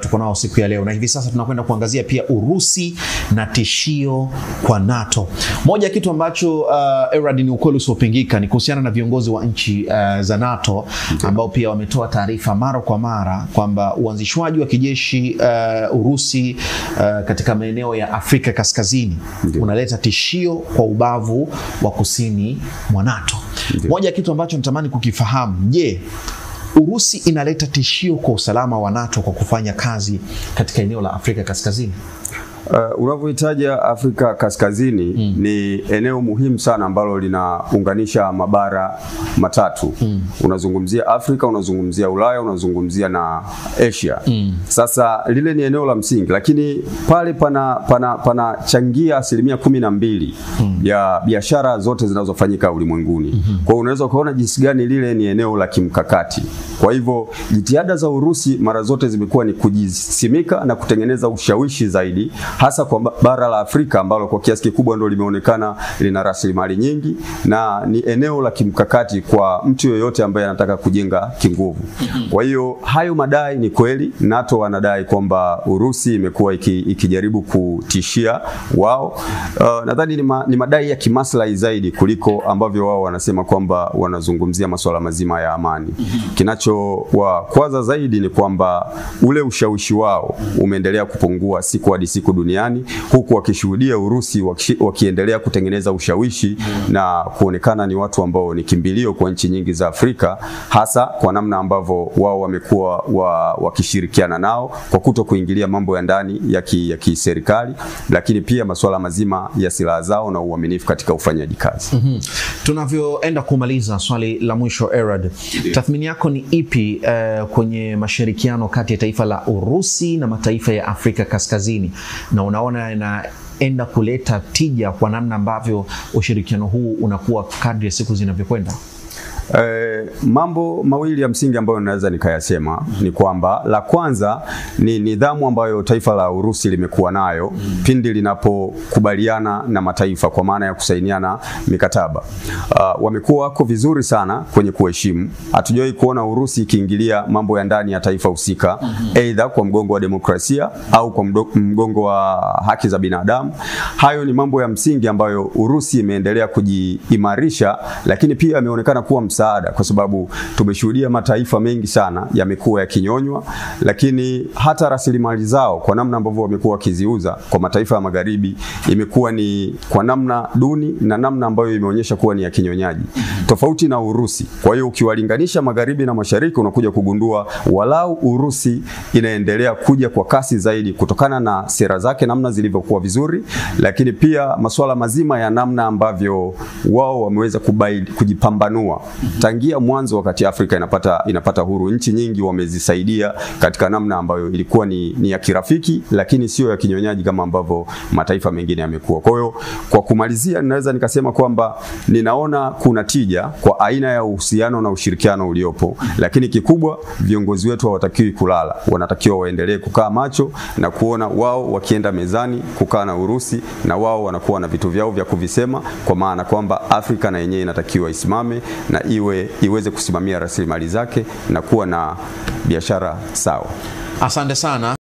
Tuko nao siku ya leo, na hivi sasa tunakwenda kuangazia pia Urusi na tishio kwa NATO. Moja kitu ambacho Erad, ni ukweli usiopingika ni kuhusiana na viongozi wa nchi za NATO ambao pia wametoa taarifa mara kwa mara kwamba uanzishwaji wa kijeshi Urusi katika maeneo ya Afrika Kaskazini unaleta tishio kwa ubavu wa kusini mwa NATO. Moja kitu ambacho natamani kukifahamu, je, Urusi inaleta tishio kwa usalama wa NATO kwa kufanya kazi katika eneo la Afrika Kaskazini? Unavyohitaja Afrika Kaskazini ni eneo muhimu sana ambalo linaunganisha mabara matatu. Unazungumzia Afrika, unazungumzia Ulaya, unazungumzia na Asia. Sasa lile ni eneo la msingi, lakini pale pana changia 12% ya biashara zote zinazofanyika ulimwenguni. Kwa unaweza kuona jinsi gani lile ni eneo la kimkakati. Kwa hivyo jitihada za Urusi mara zote zimekuwa ni kujisimika na kutengeneza ushawishi zaidi, hasa kwa bara la Afrika ambalo kwa kiasi kikubwa ndio limeonekana lina rasilimali nyingi na ni eneo la kimkakati kwa mtu yoyote ambaye anataka kujenga kinguvu. Kwa hiyo hayo madai ni kweli. NATO wanadai kwamba Urusi imekuwa ikijaribu kutishia wao. Nadhani ni madai ya kimaslahi zaidi kuliko ambavyo wao wanasema kwamba wanazungumzia masuala mazima ya amani. Kinachowakwaza zaidi ni kwamba ule ushawishi wao umeendelea kupungua siku hadi siku duniani, huku wakishuhudia Urusi wakiendelea kutengeneza ushawishi na kuonekana ni watu ambao ni kimbilio kwa nchi nyingi za Afrika, hasa kwa namna ambavyo wao wamekuwa wakishirikiana nao kwa kuto kuingilia mambo ya ndani ya kiserikali, lakini pia masuala mazima ya silaha zao na uaminifu katika ufanyaji kazi. Tunavyoenda kumaliza, swali la mwisho Erad, tathmini yako ni ipi kwenye mashirikiano kati ya taifa la Urusi na mataifa ya Afrika Kaskazini, na unaona inaenda kuleta tija kwa namna ambavyo ushirikiano huu unakuwa kadri ya siku zinavyokwenda? Mambo mawili ya msingi ambayo naweza nikayasema ni kwamba la kwanza ni nidhamu ambayo taifa la Urusi limekuwa nayo pindi linapokubaliana na mataifa kwa maana ya kusainiana mikataba. Wamekuwa wako vizuri sana kwenye kuheshimu. Hatujawahi kuona Urusi ikiingilia mambo ya ndani ya taifa husika, aidha kwa mgongo wa demokrasia au kwa mgongo wa haki za binadamu. Hayo ni mambo ya msingi ambayo Urusi imeendelea kujiimarisha, lakini pia imeonekana kuwa msaada, kwa sababu tumeshuhudia mataifa mengi sana yamekuwa yakinyonywa, lakini hata rasilimali zao kwa namna ambavyo wamekuwa wakiziuza kwa mataifa ya magharibi imekuwa ni kwa namna duni na namna ambayo imeonyesha kuwa ni ya kinyonyaji, tofauti na Urusi. Kwa hiyo ukiwalinganisha magharibi na mashariki unakuja kugundua walau Urusi inaendelea kuja kwa kasi zaidi kutokana na sera zake namna zilivyokuwa vizuri, lakini pia masuala mazima ya namna ambavyo wao wameweza kujipambanua tangia mwanzo wakati Afrika inapata huru. Nchi nyingi wamezisaidia katika namna ambayo ilikuwa ni ya kirafiki, lakini sio ya kinyonyaji kama ambavyo mataifa mengine yamekuwa. Kwa hiyo kwa kumalizia, ninaweza nikasema kwamba ninaona kuna tija kwa aina ya uhusiano na ushirikiano uliopo, lakini kikubwa viongozi wetu hawatakiwi kulala. Wanatakiwa waendelee kukaa macho na kuona wao wakienda mezani kukaa na Urusi na wao wanakuwa na vitu vyao vya kuvisema, kwa maana kwamba Afrika na yenyewe inatakiwa isimame na iweze kusimamia rasilimali zake na kuwa na biashara sawa. Asante sana.